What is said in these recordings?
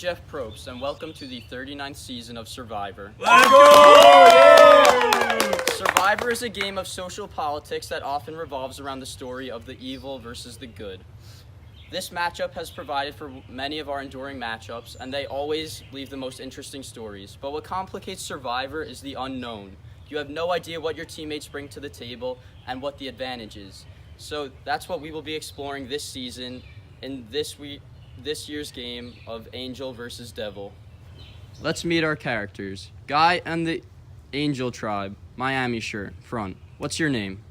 Jeff Probst, and welcome to the 39th season of Survivor. Let's go! Survivor is a game of social politics that often revolves around the story of the evil versus the good. This matchup has provided for many of our enduring matchups, and they always leave the most interesting stories. But what complicates Survivor is the unknown. You have no idea what your teammates bring to the table and what the advantage is. So that's what we will be exploring this season in this year's game of Angel versus Devil. Let's meet our characters. Guy and the Angel Tribe, Miami shirt, front. What's your name?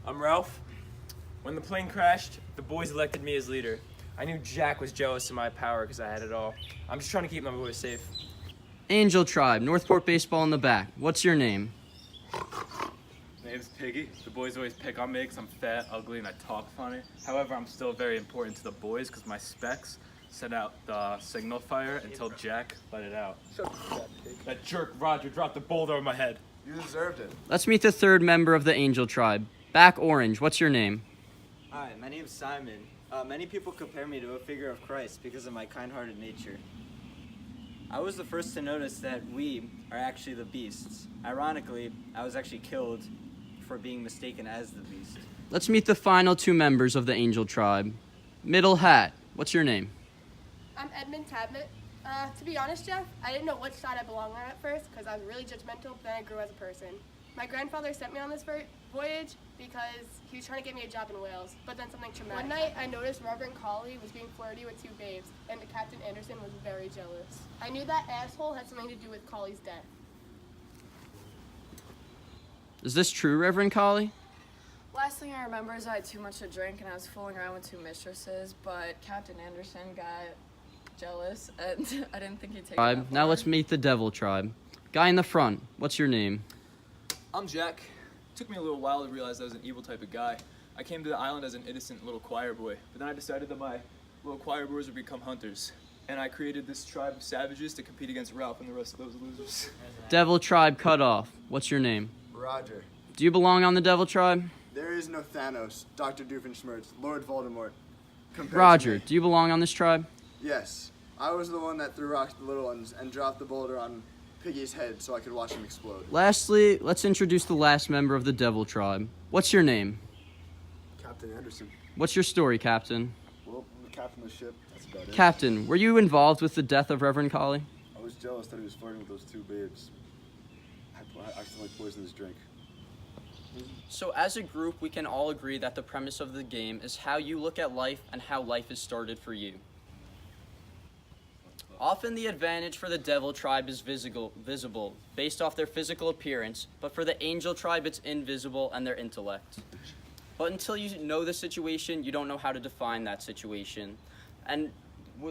I'm Ralph. When the plane crashed, the boys elected me as leader. I knew Jack was jealous of my power because I had it all. I'm just trying to keep my boys safe. Angel Tribe, Northport Baseball in the back. What's your name? My name's Piggy. The boys always pick on me because I'm fat, ugly, and I talk funny. However, I'm still very important to the boys because my specs sent out the signal fire until Jack let it out. That jerk Roger dropped the boulder on my head. You deserved it. Let's meet the third member of the Angel Tribe. Back orange, what's your name? Hi, my name's Simon. Many people compare me to a figure of Christ because of my kind-hearted nature. I was the first to notice that we are actually the beasts. Ironically, I was actually killed for being mistaken as the beast. Let's meet the final two members of the Angel Tribe. Middle hat, what's your name? I'm Edmund Tabnett. To be honest, Jeff, I didn't know which side I belonged on at first because I was really judgmental, but then I grew as a person. My grandfather sent me on this voyage because he was trying to get me a job in Wales, but then something traumatic. One night, I noticed Reverend Colley was being flirty with two babes, and Captain Anderson was very jealous. I knew that asshole had something to do with Colley's death. Is this true, Reverend Colley? Last thing I remember is I had too much to drink and I was fooling around with two mistresses, but Captain Anderson got jealous and I didn't think he'd take it Tribe. that Now far. let's meet the Devil Tribe. Guy in the front, what's your name? I'm Jack. It took me a little while to realize I was an evil type of guy. I came to the island as an innocent little choir boy, but then I decided that my little choir boys would become hunters. And I created this tribe of savages to compete against Ralph and the rest of those losers. Devil Tribe cut off. What's your name? Roger. Do you belong on the Devil Tribe? There is no Thanos, Dr. Doofenshmirtz, Lord Voldemort. compared to Roger, me. do you belong on this tribe? Yes. I was the one that threw rocks at the little ones and dropped the boulder on Piggy's head so I could watch him explode. Lastly, let's introduce the last member of the Devil Tribe. What's your name? Captain Anderson. What's your story, Captain? Well, I'm the captain of the ship. That's about it. Captain, were you involved with the death of Reverend Colley? I was jealous that he was flirting with those two babes. I accidentally poisoned his drink. So as a group, we can all agree that the premise of the game is how you look at life and how life is started for you. Often the advantage for the Devil Tribe is visible based off their physical appearance, but for the Angel Tribe it's invisible and their intellect. But until you know the situation, you don't know how to define that situation. And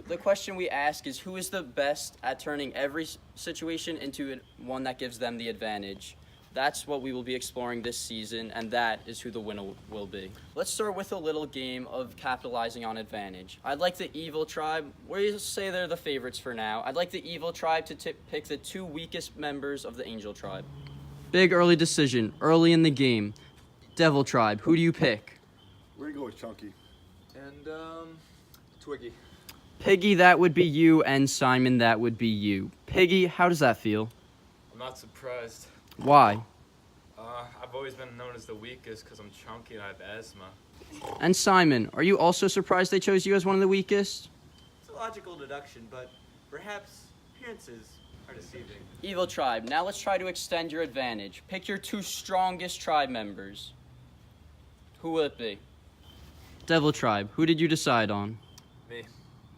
the question we ask is, who is the best at turning every situation into one that gives them the advantage? That's what we will be exploring this season, and that is who the winner will be. Let's start with a little game of capitalizing on advantage. I'd like the Evil Tribe, we say they're the favorites for now. I'd like the Evil Tribe to pick the two weakest members of the Angel Tribe. Big early decision, early in the game. Devil Tribe, who do you pick? We're gonna go with Chunky. And, Twiggy. Piggy, that would be you, and Simon, that would be you. Piggy, how does that feel? I'm not surprised. Why? I've always been known as the weakest because I'm chunky and I have asthma. And Simon, are you also surprised they chose you as one of the weakest? It's a logical deduction, but perhaps appearances are deceiving. Evil Tribe, now let's try to extend your advantage. Pick your two strongest tribe members. Who will it be? Devil Tribe, who did you decide on? Me.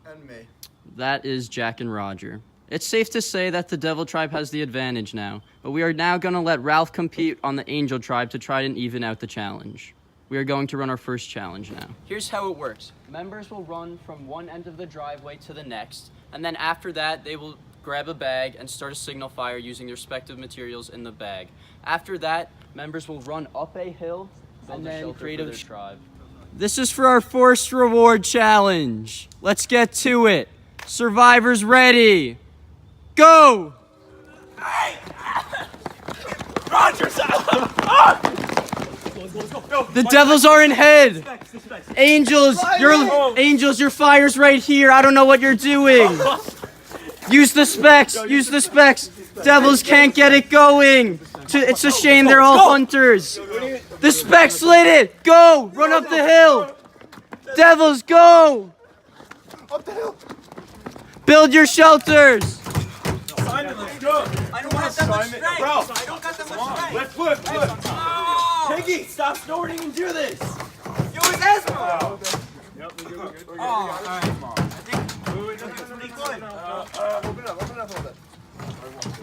And me. That is Jack and Roger. It's safe to say that the Devil Tribe has the advantage now, but we are now going to let Ralph compete on the Angel Tribe to try and even out the challenge. We are going to run our first challenge now. Here's how it works. Members will run from one end of the driveway to the next, and then after that, they will grab a bag and start a signal fire using their respective materials in the bag. After that, members will run up a hill and then create a tribe. This is for our first reward challenge. Let's get to it. Survivors ready. Go! The devils are in head. Angels, your fire's right here. I don't know what you're doing. Use the specs! Use the specs! Devils can't get it going! It's a shame they're all hunters! The specs lit it! Go! Run up the hill! Devils, go! Up the hill. Build your shelters! Simon, let's go. I don't have that much strength. Bro, I don't got that much strength. let's flip. Oh, Piggy, stop snorting and do this. yo, it's asthma. Yep, we're good. Oh, all right. I think it's pretty good. Open it up a little bit.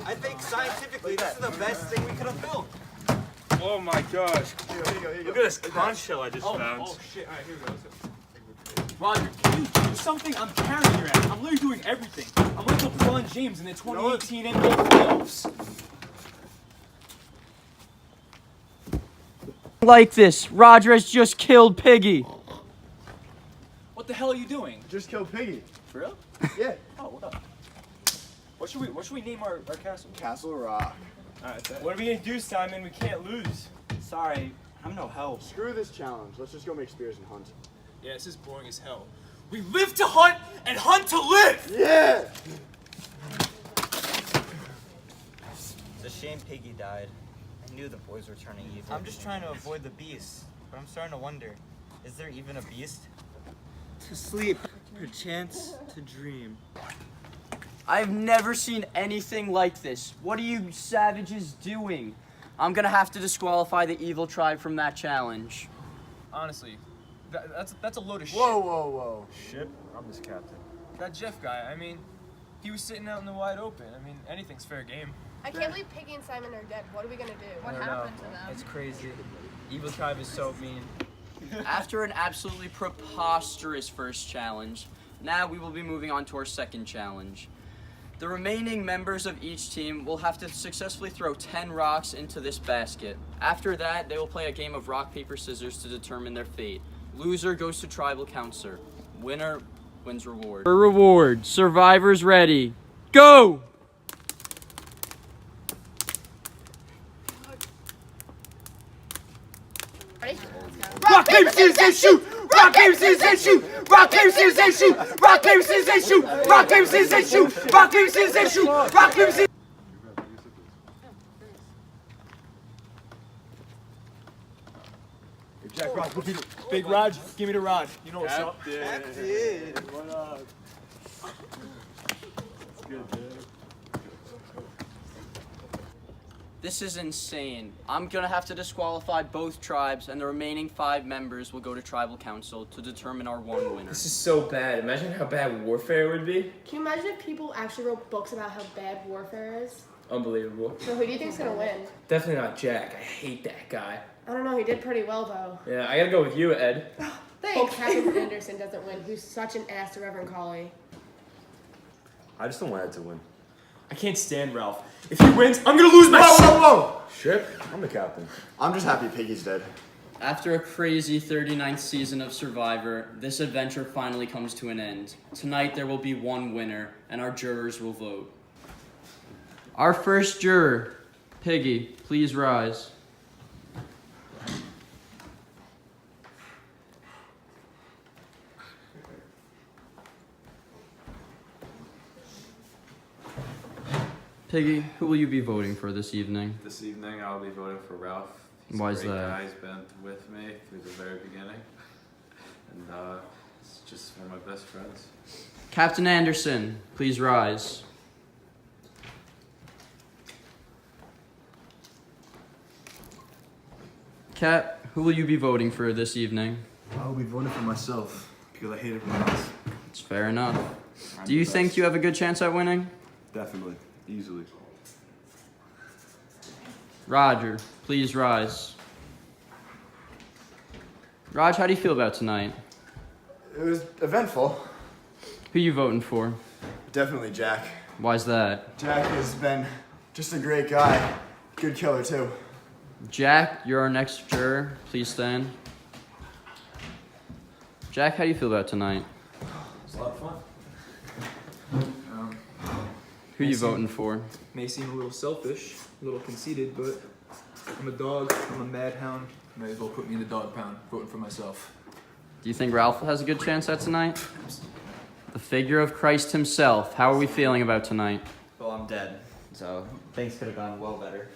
I think scientifically this is the best thing we could have built. Oh my gosh. Here you go. Look at this conch shell I just found. Oh shit! All right, here we go. Roger, can you do something? I'm carrying your ass. I'm literally doing everything. I'm like LeBron James in the 2018 NBA playoffs. Like this, Roger has just killed Piggy. What the hell are you doing? Just killed Piggy. For real? Yeah. Oh, what up? What should we name our castle? Castle Rock. What are we gonna do, Simon? We can't lose. Sorry, I'm no help. Screw this challenge. Let's just go make spears and hunt. Yeah, this is boring as hell. We live to hunt and hunt to live! Yeah! It's a shame Piggy died. I knew the boys were turning evil. I'm just trying to avoid the beast, but I'm starting to wonder, is there even a beast? To sleep, perchance to dream. I've never seen anything like this. What are you savages doing? I'm gonna have to disqualify the evil tribe from that challenge. Honestly, that's a load of shit. Whoa. Ship? I'm this captain. That Jeff guy, I mean, he was sitting out in the wide open. I mean, anything's fair game. I can't believe Piggy and Simon are dead. What are we gonna do? What happened to them? It's crazy. Evil tribe is so mean. After an absolutely preposterous first challenge, now we will be moving on to our second challenge. The remaining members of each team will have to successfully throw 10 rocks into this basket. After that, they will play a game of rock, paper, scissors to determine their fate. Loser goes to tribal counselor. Winner wins reward. For reward, survivors ready. Go! Ready? Rock, paper, scissors, shoot! Rock, paper, scissors, shoot! Rock, paper, scissors, shoot! Rock, paper, scissors, shoot! Rock, paper, scissors, shoot! Rock, paper, scissors, shoot! Rock, paper, scissors. Jack Rod, Big Rod, give me the rod. You know what's up. What up? This is insane. I'm gonna have to disqualify both tribes, and the remaining 5 members will go to tribal council to determine our one winner. This is so bad. Imagine how bad warfare would be. Can you imagine if people actually wrote books about how bad warfare is? Unbelievable. So who do you think's gonna win? Definitely not Jack. I hate that guy. I don't know. He did pretty well though. Yeah, I gotta go with you, Ed. Thanks. Captain Anderson doesn't win. Who's such an ass to Reverend Colley. I just don't want Ed to win. I can't stand Ralph. If he wins, I'm gonna lose my Whoa! Ship? I'm the captain. I'm just happy Piggy's dead. After a crazy 39th season of Survivor, this adventure finally comes to an end. Tonight there will be one winner, and our jurors will vote. Our first juror, Piggy, please rise. Piggy, who will you be voting for this evening? This evening I'll be voting for Ralph. He's Why a is great that? guy. He's been with me through the very beginning. And he's just one of my best friends. Captain Anderson, please rise. Cap, who will you be voting for this evening? I'll be voting for myself because I hate everyone else. It's fair enough. Do you think you have a good chance at winning? Definitely. Easily. Roger, please rise. Raj, how do you feel about tonight? It was eventful. Who you voting for? Definitely Jack. Why's that? Jack has been just a great guy. Good killer too. Jack, you're our next juror. Please stand. Jack, how do you feel about tonight? It's a lot of fun. Who you voting for? May seem a little selfish, a little conceited, but I'm a dog, I'm a mad hound. May as well put me in the dog pound, voting for myself. Do you think Ralph has a good chance at tonight? the figure of Christ himself. How are we feeling about tonight? Well, I'm dead, so things could have gone well better.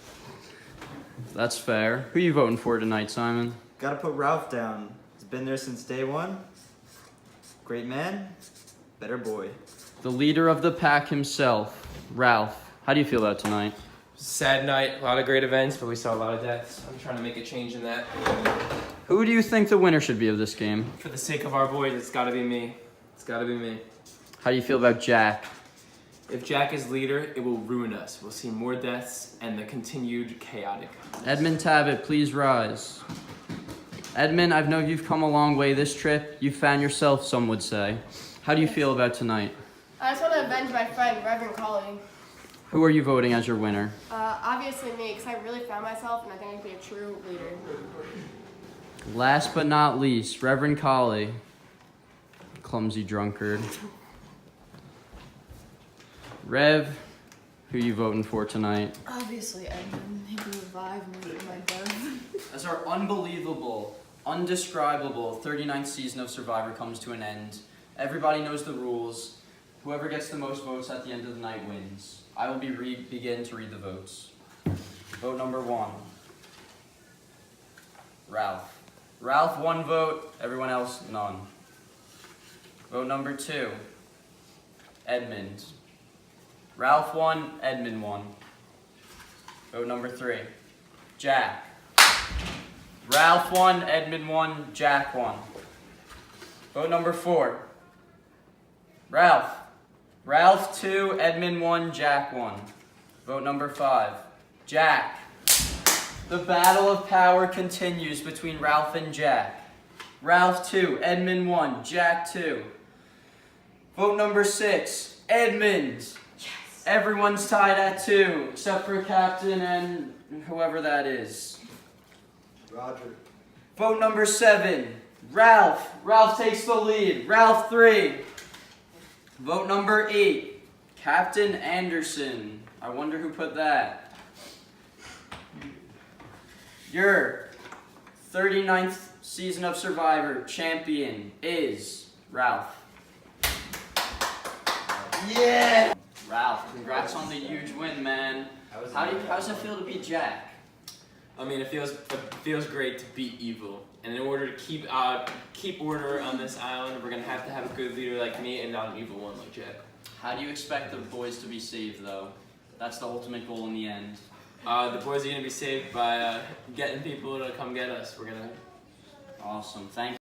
That's fair. Who are you voting for tonight, Simon? Gotta put Ralph down. He's been there since day one. Great man, better boy. The leader of the pack himself, Ralph. How do you feel about tonight? Sad night, a lot of great events, but we saw a lot of deaths. I'm trying to make a change in that. Who do you think the winner should be of this game? For the sake of our boys, it's gotta be me. It's gotta be me. How do you feel about Jack? If Jack is leader, it will ruin us. We'll see more deaths and the continued chaotic. Edmund Tabbitt, please rise. Edmund, I know you've come a long way this trip. You found yourself, some would say. How do you feel about tonight? I just want to avenge my friend, Reverend Colley. Who are you voting as your winner? Obviously me, because I really found myself, and I think I can be a true leader. Last but not least, Reverend Colley. Clumsy drunkard. Rev, who you voting for tonight? Obviously, Edmund. He can revive me from my death. As our unbelievable, undescribable 39th season of Survivor comes to an end, everybody knows the rules. Whoever gets the most votes at the end of the night wins. I will begin to read the votes. Vote number 1. Ralph. Ralph, 1 vote. Everyone else, none. Vote number 2. Edmund. Ralph 1, Edmund 1. Vote number 3. Jack. Ralph 1, Edmund 1, Jack 1. Vote number 4. Ralph. Ralph 2, Edmund 1, Jack 1. Vote number 5. Jack. The battle of power continues between Ralph and Jack. Ralph 2, Edmund 1, Jack 2. Vote number 6. Edmund. Yes. Everyone's tied at 2, except for Captain and whoever that is. Roger. Vote number 7. Ralph. Ralph takes the lead. Ralph 3. Vote number 8. Captain Anderson. I wonder who put that. Your 39th season of Survivor champion is Ralph. Yeah! Ralph, congrats on the huge win, man. How does it feel to beat Jack? I mean, it feels great to beat evil. And in order to keep order on this island, we're gonna have to have a good leader like me and not an evil one like Jack. How do you expect the boys to be saved, though? That's the ultimate goal in the end. The boys are gonna be saved by getting people to come get us. We're gonna. Awesome. Thank you.